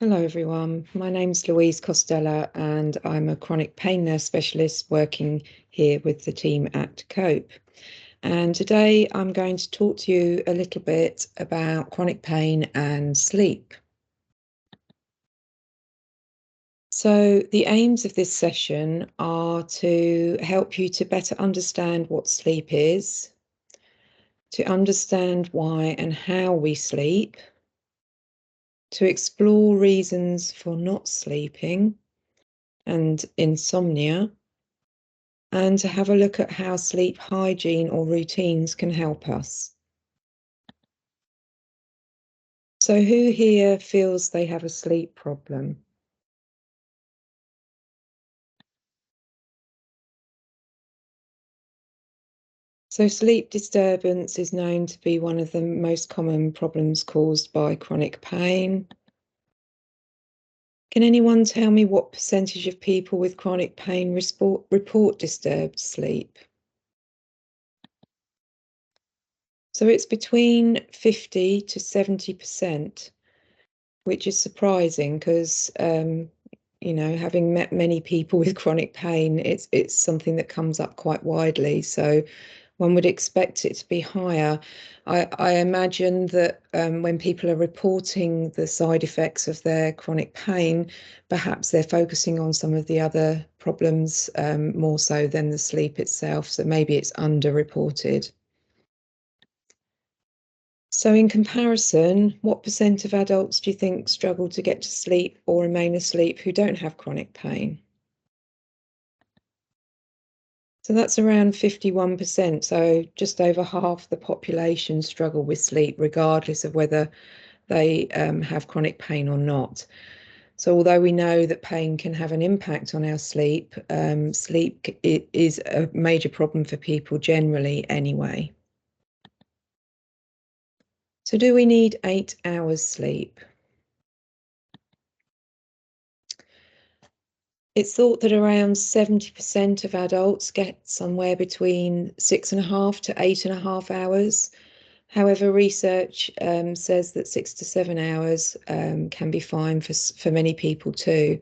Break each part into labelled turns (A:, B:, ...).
A: Hello everyone, my name's Louise Costello and I'm a chronic pain nurse specialist working here with the team at COPE. And today I'm going to talk to you a little bit about chronic pain and sleep. So the aims of this session are to help you to better understand what sleep is, to understand why and how we sleep, to explore reasons for not sleeping and insomnia, and to have a look at how sleep hygiene or routines can help us. So who here feels they have a sleep problem? So sleep disturbance is known to be one of the most common problems caused by chronic pain. Can anyone tell me what percentage of people with chronic pain report disturbed sleep? So it's between 50 to 70%, which is surprising because having met many people with chronic pain, it's something that comes up quite widely. So one would expect it to be higher. I imagine that when people are reporting the side effects of their chronic pain, perhaps they're focusing on some of the other problems more so than the sleep itself. So maybe it's underreported. So in comparison, what percent of adults do you think struggle to get to sleep or remain asleep who don't have chronic pain? So that's around 51%. So just over half the population struggle with sleep, regardless of whether they have chronic pain or not. So although we know that pain can have an impact on our sleep, sleep is a major problem for people generally anyway. So do we need 8 hours sleep? It's thought that around 70% of adults get somewhere between 6.5 to 8.5 hours. However, research says that 6 to 7 hours can be fine for many people too,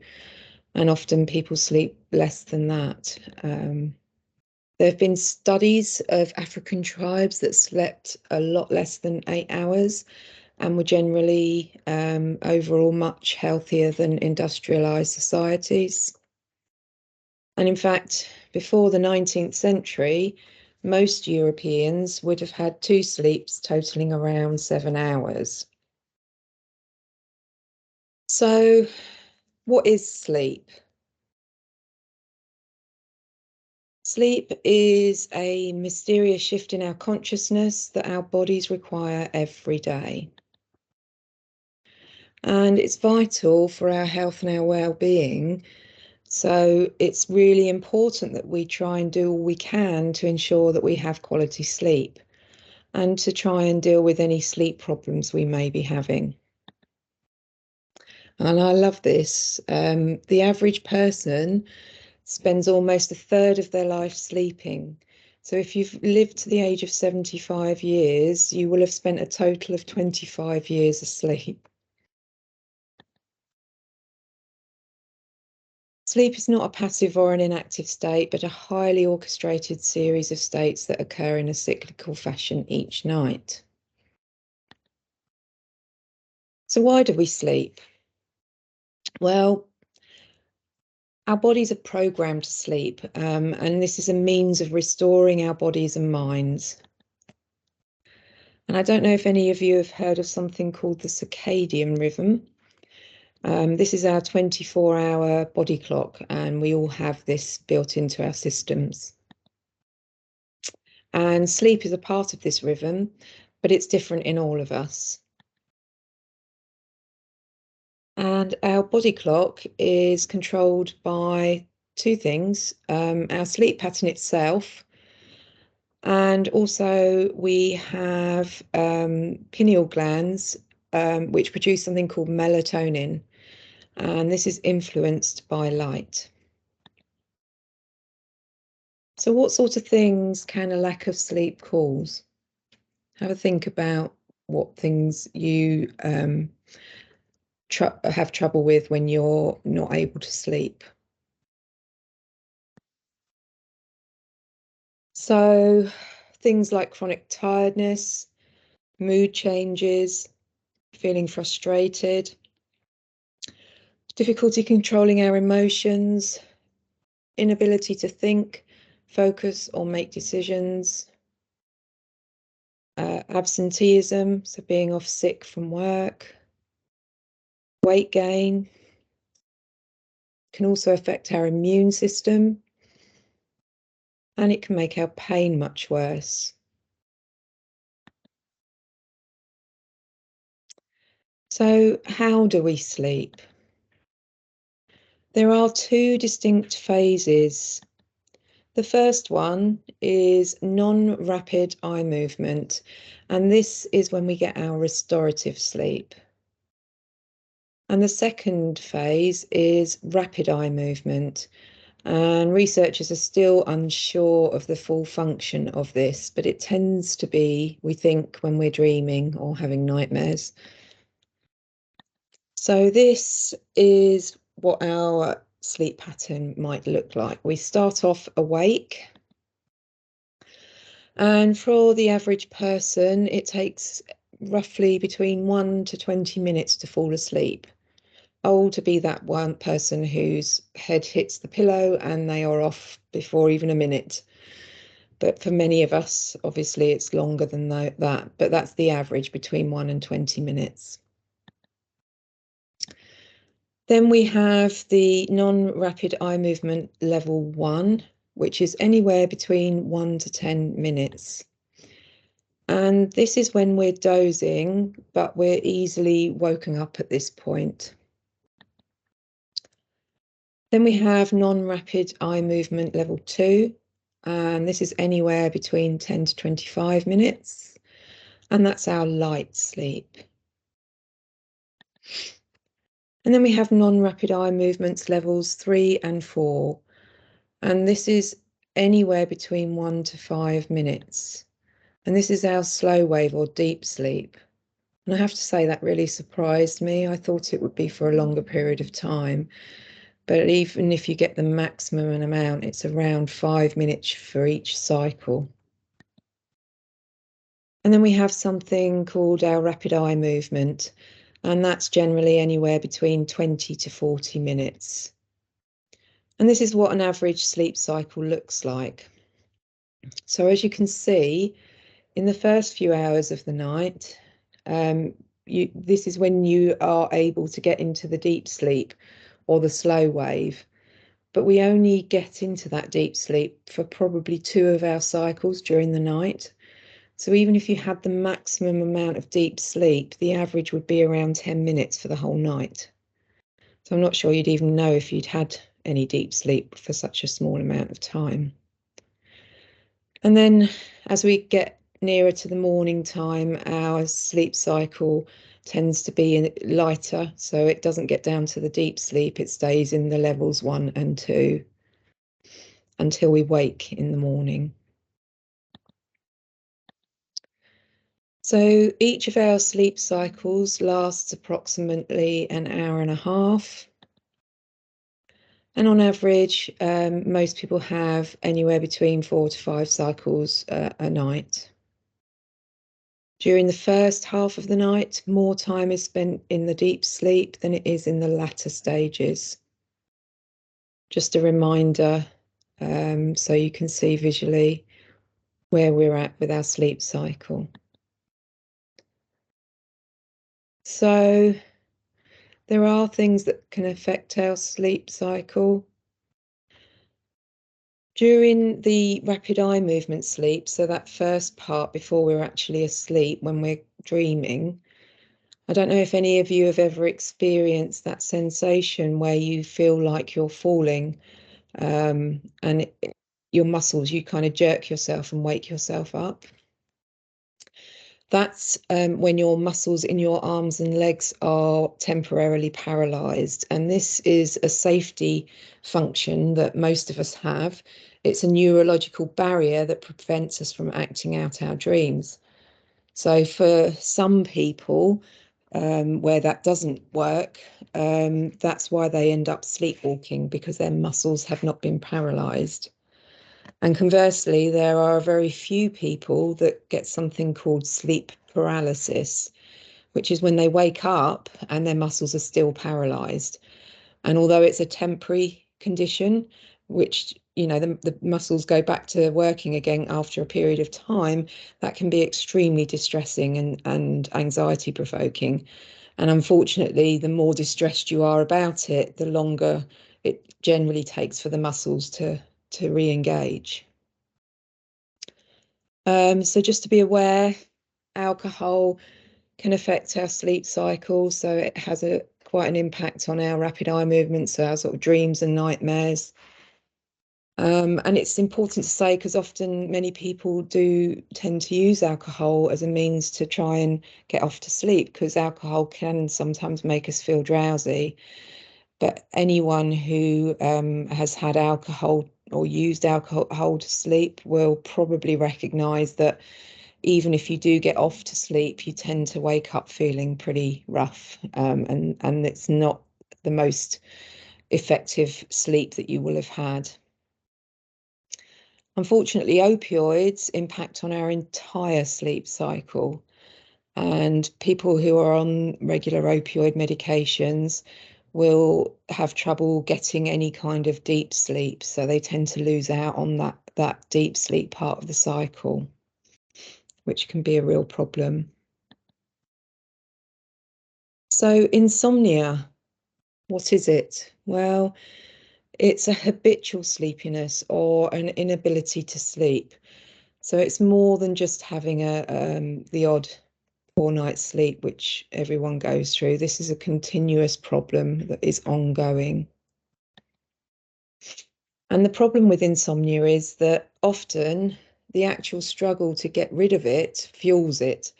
A: and often people sleep less than that. There have been studies of African tribes that slept a lot less than 8 hours and were generally overall much healthier than industrialized societies. And in fact, before the 19th century, most Europeans would have had 2 sleeps totaling around 7 hours. So, what is sleep? Sleep is a mysterious shift in our consciousness that our bodies require every day. And it's vital for our health and our well-being. So it's really important that we try and do all we can to ensure that we have quality sleep and to try and deal with any sleep problems we may be having. And I love this. The average person spends almost a third of their life sleeping. So if you've lived to the age of 75 years, you will have spent a total of 25 years asleep. Sleep is not a passive or an inactive state, but a highly orchestrated series of states that occur in a cyclical fashion each night. So why do we sleep? Well, our bodies are programmed to sleep, and this is a means of restoring our bodies and minds. And I don't know if any of you have heard of something called the circadian rhythm. This is our 24-hour body clock, and we all have this built into our systems. And sleep is a part of this rhythm, but it's different in all of us. And our body clock is controlled by 2 things, our sleep pattern itself, and also we have pineal glands, which produce something called melatonin, and this is influenced by light. So what sort of things can a lack of sleep cause? Have a think about what things you have trouble with when you're not able to sleep. So things like chronic tiredness, mood changes, feeling frustrated, difficulty controlling our emotions, inability to think, focus, or make decisions, absenteeism, so being off sick from work, weight gain, can also affect our immune system, and it can make our pain much worse. So, how do we sleep? There are two distinct phases. The first one is non-rapid eye movement, and this is when we get our restorative sleep. And the second phase is rapid eye movement, and researchers are still unsure of the full function of this, but it tends to be, we think, when we're dreaming or having nightmares. So this is what our sleep pattern might look like. We start off awake, and for the average person, it takes roughly between 1 to 20 minutes to fall asleep. To be that one person whose head hits the pillow and they are off before even a minute. But for many of us, obviously, it's longer than that, but that's the average, between 1 and 20 minutes. Then we have the non-rapid eye movement level 1, which is anywhere between 1 to 10 minutes. And this is when we're dozing, but we're easily woken up at this point. Then we have non-rapid eye movement level 2, and this is anywhere between 10 to 25 minutes, and that's our light sleep. And then we have non-rapid eye movements levels 3 and 4, and this is anywhere between 1 to 5 minutes. And this is our slow wave or deep sleep. And I have to say that really surprised me. I thought it would be for a longer period of time. But even if you get the maximum amount, it's around 5 minutes for each cycle. And then we have something called our rapid eye movement, and that's generally anywhere between 20 to 40 minutes. And this is what an average sleep cycle looks like. So as you can see, in the first few hours of the night, this is when you are able to get into the deep sleep or the slow wave. But we only get into that deep sleep for probably 2 of our cycles during the night. So even if you had the maximum amount of deep sleep, the average would be around 10 minutes for the whole night. So I'm not sure you'd even know if you'd had any deep sleep for such a small amount of time. And then as we get nearer to the morning time, our sleep cycle tends to be lighter, so it doesn't get down to the deep sleep. It stays in the levels 1 and 2 until we wake in the morning. So each of our sleep cycles lasts approximately an hour and a half. And on average, most people have anywhere between 4 to 5 cycles a night. During the first half of the night, more time is spent in the deep sleep than it is in the latter stages. Just a reminder, so you can see visually where we're at with our sleep cycle. So there are things that can affect our sleep cycle. During the rapid eye movement sleep, so that first part before we're actually asleep, when we're dreaming, I don't know if any of you have ever experienced that sensation where you feel like you're falling, and your muscles, you kind of jerk yourself and wake yourself up. That's when your muscles in your arms and legs are temporarily paralyzed. And this is a safety function that most of us have. It's a neurological barrier that prevents us from acting out our dreams. So for some people, where that doesn't work, that's why they end up sleepwalking, because their muscles have not been paralyzed. And conversely, there are very few people that get something called sleep paralysis, which is when they wake up and their muscles are still paralyzed. And although it's a temporary condition, which, the muscles go back to working again after a period of time, that can be extremely distressing and anxiety provoking. And unfortunately, the more distressed you are about it, the longer it generally takes for the muscles to re-engage. So just to be aware, alcohol can affect our sleep cycle. So it has quite an impact on our rapid eye movements, so our sort of dreams and nightmares. And it's important to say, because often many people do tend to use alcohol as a means to try and get off to sleep, because alcohol can sometimes make us feel drowsy. But anyone who has had alcohol or used alcohol to sleep will probably recognize that even if you do get off to sleep, you tend to wake up feeling pretty rough, and it's not the most effective sleep that you will have had. Unfortunately, opioids impact on our entire sleep cycle, and people who are on regular opioid medications will have trouble getting any kind of deep sleep, so they tend to lose out on that deep sleep part of the cycle, which can be a real problem. So insomnia, what is it? Well, it's a habitual sleepiness or an inability to sleep. So it's more than just having the odd poor night's sleep, which everyone goes through. This is a continuous problem that is ongoing. And the problem with insomnia is that often the actual struggle to get rid of it fuels it.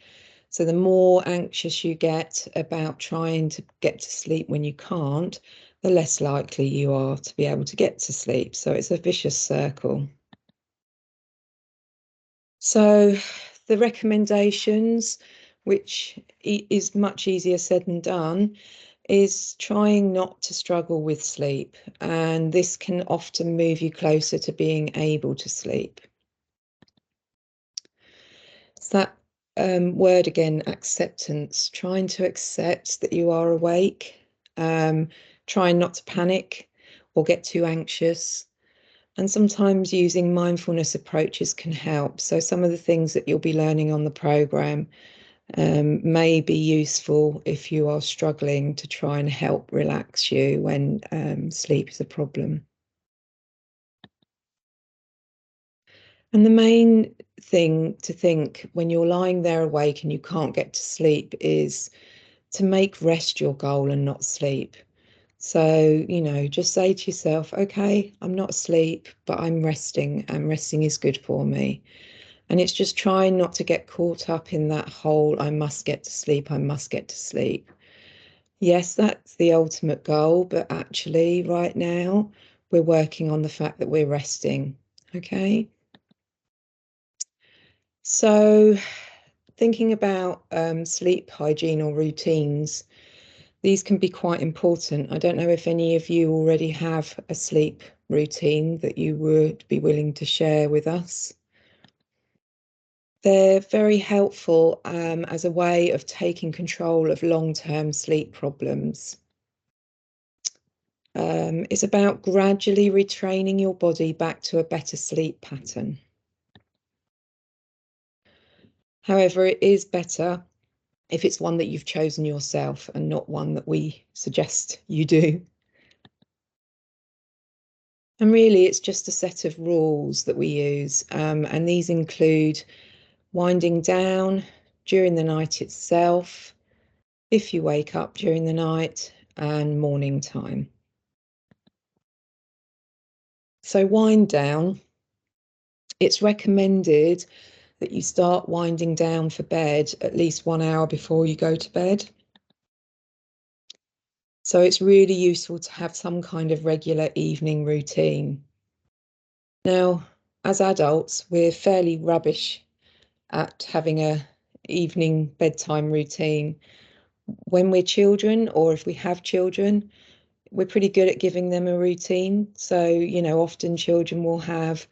A: So the more anxious you get about trying to get to sleep when you can't, the less likely you are to be able to get to sleep. So it's a vicious circle. So the recommendations, which is much easier said than done, is trying not to struggle with sleep. And this can often move you closer to being able to sleep. It's that word again, acceptance, trying to accept that you are awake, trying not to panic or get too anxious. And sometimes using mindfulness approaches can help. So some of the things that you'll be learning on the program may be useful if you are struggling to try and help relax you when sleep is a problem. And the main thing to think when you're lying there awake and you can't get to sleep is to make rest your goal and not sleep. So, just say to yourself, okay, I'm not asleep, but I'm resting, and resting is good for me. And it's just trying not to get caught up in that whole, I must get to sleep, I must get to sleep. Yes, that's the ultimate goal, but actually, right now, we're working on the fact that we're resting. Okay. So, thinking about sleep hygiene or routines, these can be quite important. I don't know if any of you already have a sleep routine that you would be willing to share with us. They're very helpful as a way of taking control of long-term sleep problems. It's about gradually retraining your body back to a better sleep pattern. However, it is better if it's one that you've chosen yourself and not one that we suggest you do. And really, it's just a set of rules that we use. And these include winding down during the night itself, if you wake up during the night, and morning time. So wind down, it's recommended that you start winding down for bed at least 1 hour before you go to bed. So it's really useful to have some kind of regular evening routine. Now, as adults, we're fairly rubbish at having a evening bedtime routine. when we're children, or if we have children, we're pretty good at giving them a routine. So, often children will have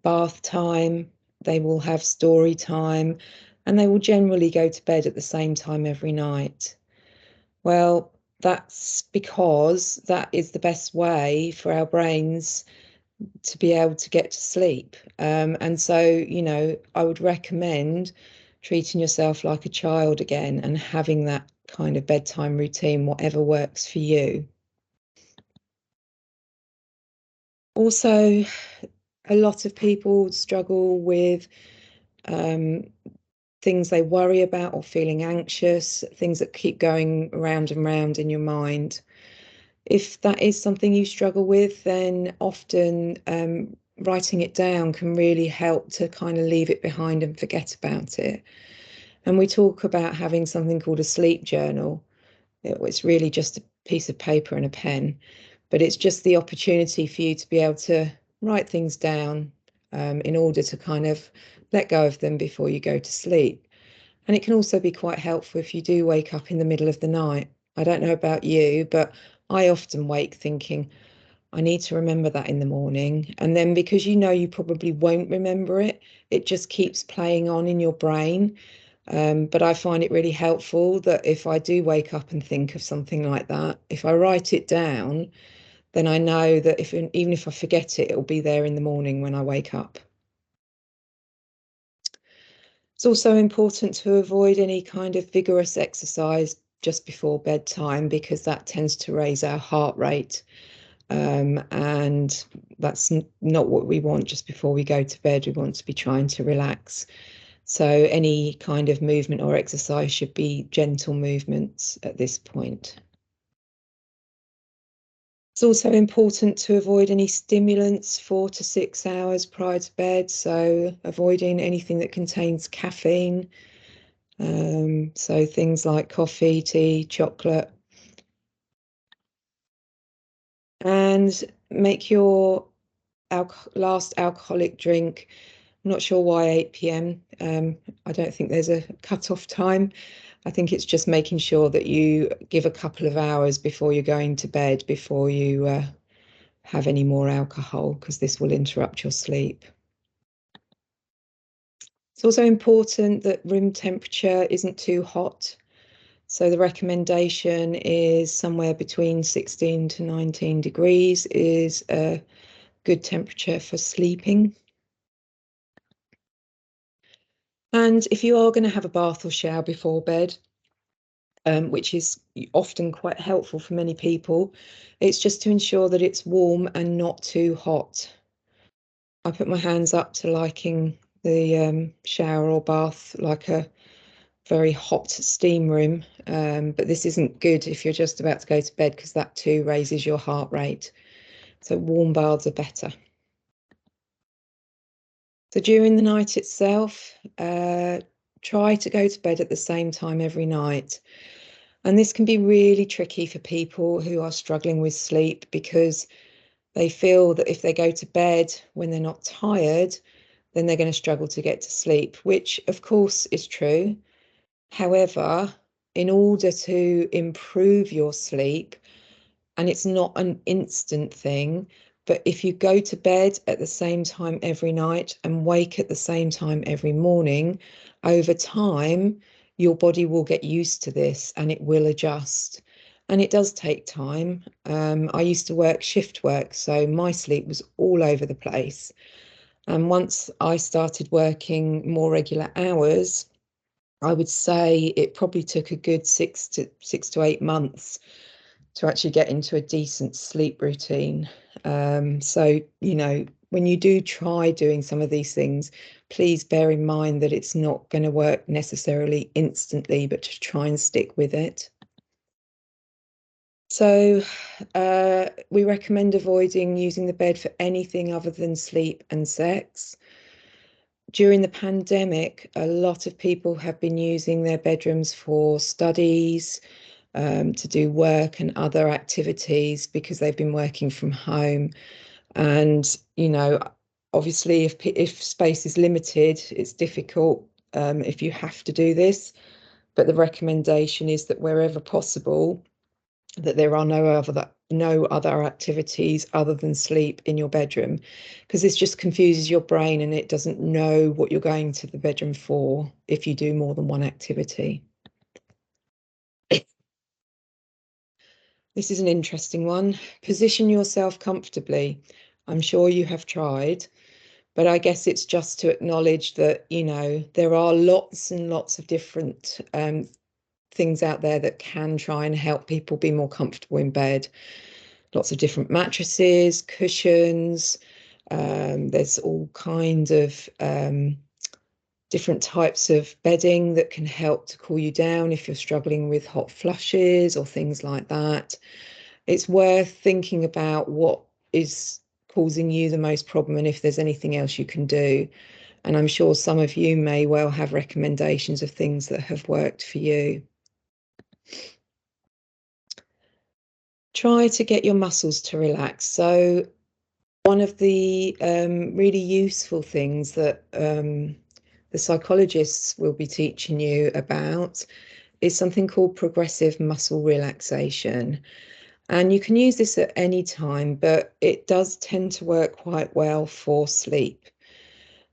A: bath time, they will have story time, and they will generally go to bed at the same time every night. Well, that's because that is the best way for our brains to be able to get to sleep. And so, I would recommend treating yourself like a child again and having that kind of bedtime routine, whatever works for you. Also, a lot of people struggle with um, things they worry about or feeling anxious, things that keep going round and round in your mind. If that is something you struggle with, then often writing it down can really help to kind of leave it behind and forget about it. And we talk about having something called a sleep journal. It's really just a piece of paper and a pen, but it's just the opportunity for you to be able to write things down in order to kind of let go of them before you go to sleep. And it can also be quite helpful if you do wake up in the middle of the night. I don't know about you, but I often wake thinking, I need to remember that in the morning. And then because you probably won't remember it, it just keeps playing on in your brain. But I find it really helpful that if I do wake up and think of something like that, if I write it down, then I know that even if I forget it, it'll be there in the morning when I wake up. It's also important to avoid any kind of vigorous exercise just before bedtime because that tends to raise our heart rate. And that's not what we want just before we go to bed. We want to be trying to relax. So any kind of movement or exercise should be gentle movements at this point. It's also important to avoid any stimulants 4 to 6 hours prior to bed. So avoiding anything that contains caffeine. So things like coffee, tea, chocolate. And make your last alcoholic drink. I'm not sure why 8 p.m. I don't think there's a cut-off time. I think it's just making sure that you give a couple of hours before you're going to bed, before you have any more alcohol, because this will interrupt your sleep. It's also important that room temperature isn't too hot. So the recommendation is somewhere between 16 to 19 degrees is a good temperature for sleeping. And if you are going to have a bath or shower before bed, which is often quite helpful for many people, it's just to ensure that it's warm and not too hot. I put my hands up to liking the shower or bath like a very hot steam room, but this isn't good if you're just about to go to bed because that too raises your heart rate. So warm baths are better. So during the night itself, try to go to bed at the same time every night. And this can be really tricky for people who are struggling with sleep because they feel that if they go to bed when they're not tired, then they're going to struggle to get to sleep, which of course is true. However, in order to improve your sleep, and it's not an instant thing, but if you go to bed at the same time every night and wake at the same time every morning, over time, your body will get used to this and it will adjust. And it does take time. I used to work shift work, so my sleep was all over the place. And once I started working more regular hours, I would say it probably took a good 6 to 8 months to actually get into a decent sleep routine. So, when you do try doing some of these things, please bear in mind that it's not going to work necessarily instantly, but to try and stick with it. So, we recommend avoiding using the bed for anything other than sleep and sex. During the pandemic, a lot of people have been using their bedrooms for studies, to do work and other activities because they've been working from home. And, obviously, if space is limited, it's difficult if you have to do this. but the recommendation is that wherever possible, that there are no other activities other than sleep in your bedroom, because this just confuses your brain and it doesn't know what you're going to the bedroom for if you do more than one activity. This is an interesting one. Position yourself comfortably. I'm sure you have tried, but I guess it's just to acknowledge that, you know, there are lots and lots of different things out there that can try and help people be more comfortable in bed. Lots of different mattresses, cushions. There's all kinds of different types of bedding that can help to cool you down if you're struggling with hot flushes or things like that. It's worth thinking about what is causing you the most problem and if there's anything else you can do. And I'm sure some of you may well have recommendations of things that have worked for you. Try to get your muscles to relax. So one of the really useful things that the psychologists will be teaching you about is something called progressive muscle relaxation. And you can use this at any time, but it does tend to work quite well for sleep.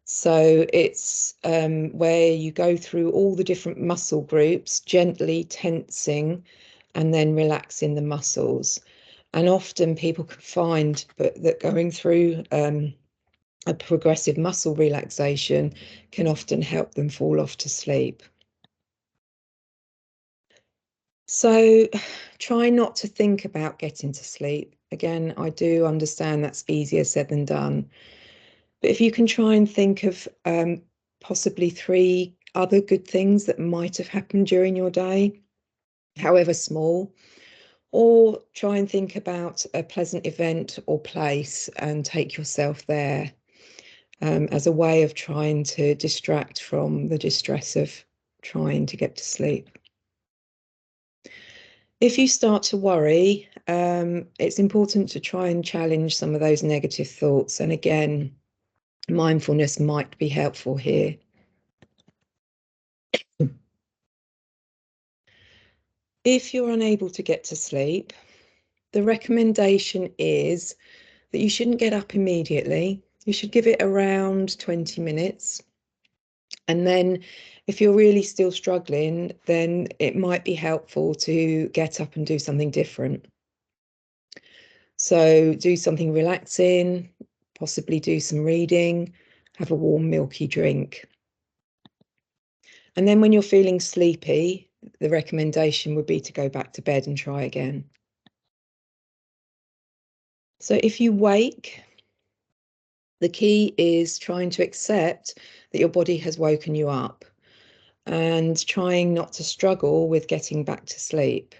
A: So it's where you go through all the different muscle groups, gently tensing and then relaxing the muscles. And often people can find that going through a progressive muscle relaxation can often help them fall off to sleep. So try not to think about getting to sleep. Again, I do understand that's easier said than done. But if you can try and think of possibly 3 other good things that might have happened during your day, however small, or try and think about a pleasant event or place and take yourself there as a way of trying to distract from the distress of trying to get to sleep. If you start to worry, it's important to try and challenge some of those negative thoughts. And again, mindfulness might be helpful here. If you're unable to get to sleep, the recommendation is that you shouldn't get up immediately. You should give it around 20 minutes. And then if you're really still struggling, then it might be helpful to get up and do something different. So do something relaxing, possibly do some reading, have a warm milky drink. And then when you're feeling sleepy, the recommendation would be to go back to bed and try again. So if you wake, the key is trying to accept that your body has woken you up and trying not to struggle with getting back to sleep.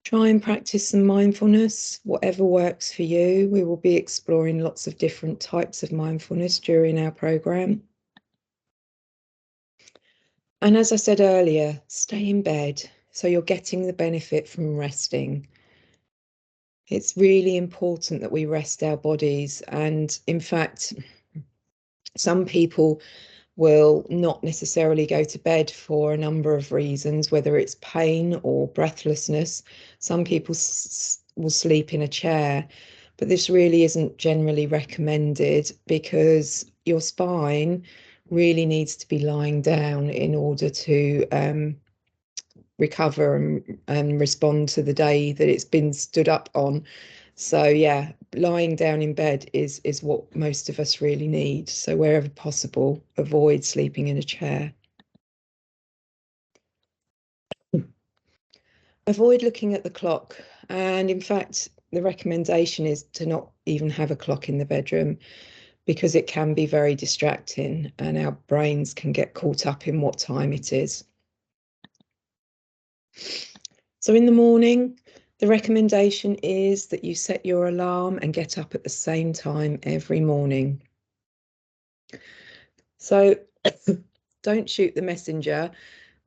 A: Try and practice some mindfulness, whatever works for you. We will be exploring lots of different types of mindfulness during our program. And as I said earlier, stay in bed so you're getting the benefit from resting. It's really important that we rest our bodies. And in fact, some people will not necessarily go to bed for a number of reasons, whether it's pain or breathlessness. Some people will sleep in a chair, but this really isn't generally recommended because your spine really needs to be lying down in order to recover and respond to the day that it's been stood up on. So yeah, lying down in bed is what most of us really need. So wherever possible, avoid sleeping in a chair. Avoid looking at the clock. And in fact, the recommendation is to not even have a clock in the bedroom because it can be very distracting and our brains can get caught up in what time it is. So in the morning, the recommendation is that you set your alarm and get up at the same time every morning. So don't shoot the messenger,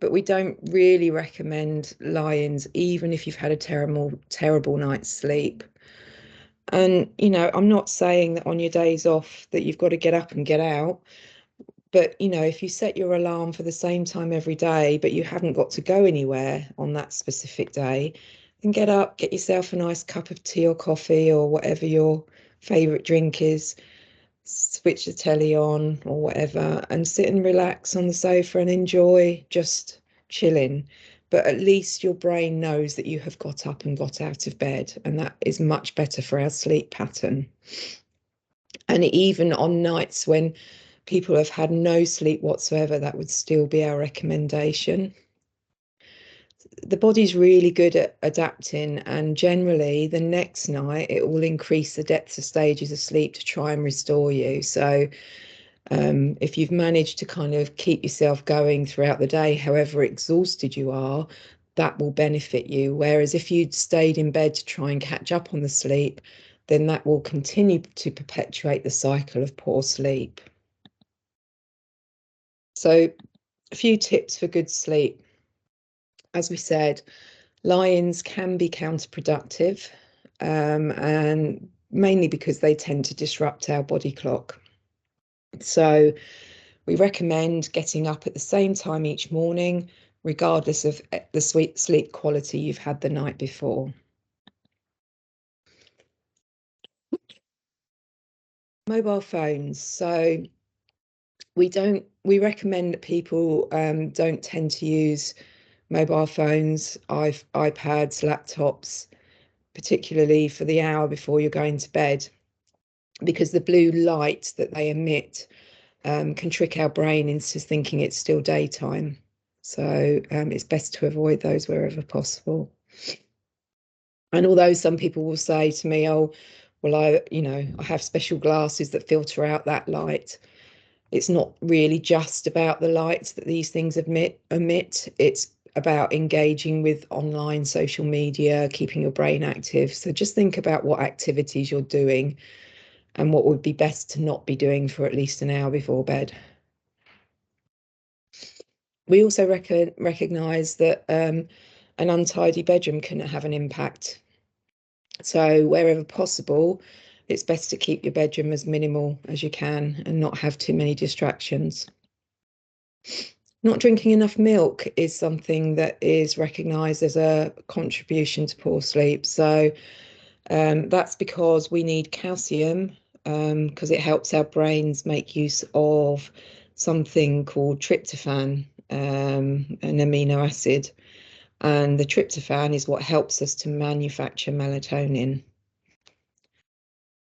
A: but we don't really recommend lie-ins, even if you've had a terrible night's sleep. And, you know, I'm not saying that on your days off that you've got to get up and get out, But, you know, if you set your alarm for the same time every day, but you haven't got to go anywhere on that specific day, then get up, get yourself a nice cup of tea or coffee or whatever your favorite drink is, switch the telly on or whatever, and sit and relax on the sofa and enjoy just chilling. But at least your brain knows that you have got up and got out of bed, and that is much better for our sleep pattern. And even on nights when people have had no sleep whatsoever, that would still be our recommendation. The body's really good at adapting, and generally the next night it will increase the depth of stages of sleep to try and restore you. So if you've managed to kind of keep yourself going throughout the day, however exhausted you are, that will benefit you. Whereas if you'd stayed in bed to try and catch up on the sleep, then that will continue to perpetuate the cycle of poor sleep. So a few tips for good sleep. As we said, lie-ins can be counterproductive, and mainly because they tend to disrupt our body clock. So we recommend getting up at the same time each morning, regardless of the sleep quality you've had the night before. Mobile phones. So we recommend that people don't tend to use mobile phones, iPads, laptops, particularly for the hour before you're going to bed, because the blue light that they emit can trick our brain into thinking it's still daytime. So it's best to avoid those wherever possible. And although some people will say to me, oh, well, I have special glasses that filter out that light. It's not really just about the lights that these things emit. It's about engaging with online social media, keeping your brain active. So just think about what activities you're doing and what would be best to not be doing for at least an hour before bed. We also recognise that an untidy bedroom can have an impact. So wherever possible, it's best to keep your bedroom as minimal as you can and not have too many distractions. Not drinking enough milk is something that is recognised as a contribution to poor sleep. So that's because we need calcium, because it helps our brains make use of something called tryptophan, an amino acid. And the tryptophan is what helps us to manufacture melatonin.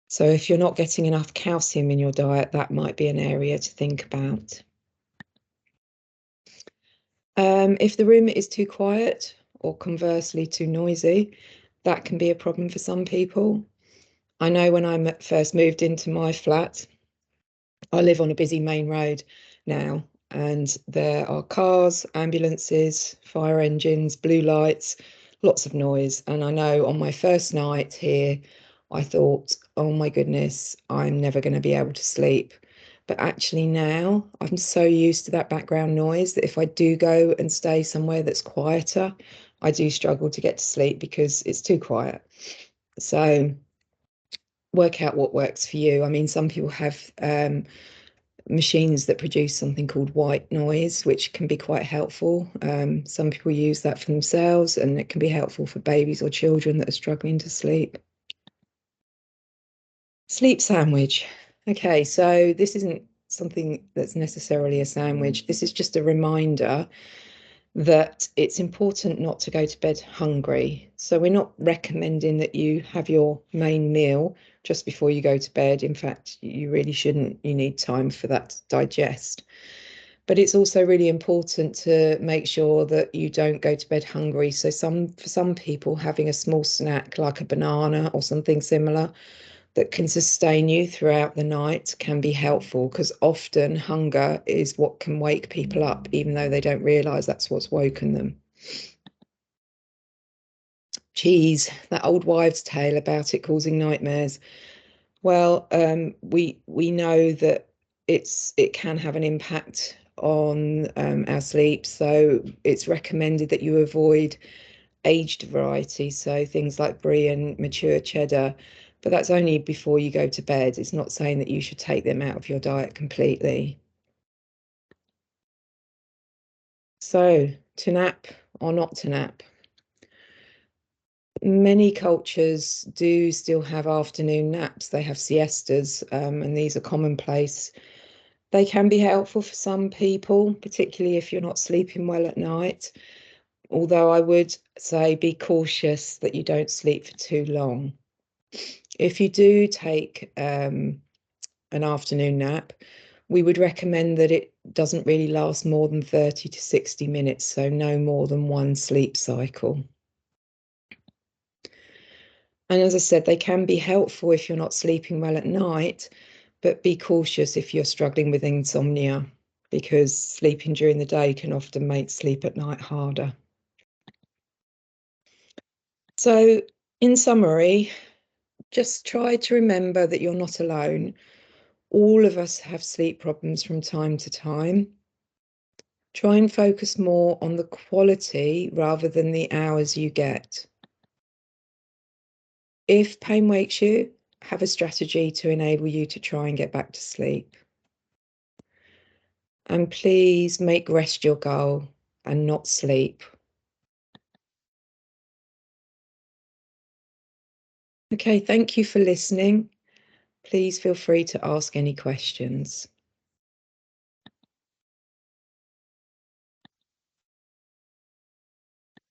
A: So if you're not getting enough calcium in your diet, that might be an area to think about. If the room is too quiet or conversely too noisy, that can be a problem for some people. I know when I first moved into my flat, I live on a busy main road now, and there are cars, ambulances, fire engines, blue lights, lots of noise. And I know on my first night here, I thought, oh my goodness, I'm never going to be able to sleep. But actually now I'm so used to that background noise that if I do go and stay somewhere that's quieter, I do struggle to get to sleep because it's too quiet. So work out what works for you. I mean, some people have machines that produce something called white noise, which can be quite helpful. Some people use that for themselves, and it can be helpful for babies or children that are struggling to sleep. Sleep sandwich. Okay, so this isn't something that's necessarily a sandwich. This is just a reminder that it's important not to go to bed hungry. So we're not recommending that you have your main meal just before you go to bed. In fact, you really shouldn't. You need time for that to digest. But it's also really important to make sure that you don't go to bed hungry. So for some people, having a small snack like a banana or something similar that can sustain you throughout the night can be helpful, because often hunger is what can wake people up, even though they don't realise that's what's woken them. Cheese, that old wives' tale about it causing nightmares. Well, we know that it can have an impact on our sleep, so it's recommended that you avoid aged varieties, so things like brie and mature cheddar, but that's only before you go to bed. It's not saying that you should take them out of your diet completely. So, to nap or not to nap? Many cultures do still have afternoon naps. They have siestas, and these are commonplace. They can be helpful for some people, particularly if you're not sleeping well at night. Although I would say be cautious that you don't sleep for too long. If you do take an afternoon nap, we would recommend that it doesn't really last more than 30 to 60 minutes, so no more than one sleep cycle. And as I said, they can be helpful if you're not sleeping well at night, but be cautious if you're struggling with insomnia, because sleeping during the day can often make sleep at night harder. So, in summary, just try to remember that you're not alone. All of us have sleep problems from time to time. Try and focus more on the quality rather than the hours you get. If pain wakes you, have a strategy to enable you to try and get back to sleep. And please make rest your goal and not sleep. Okay, thank you for listening. Please feel free to ask any questions.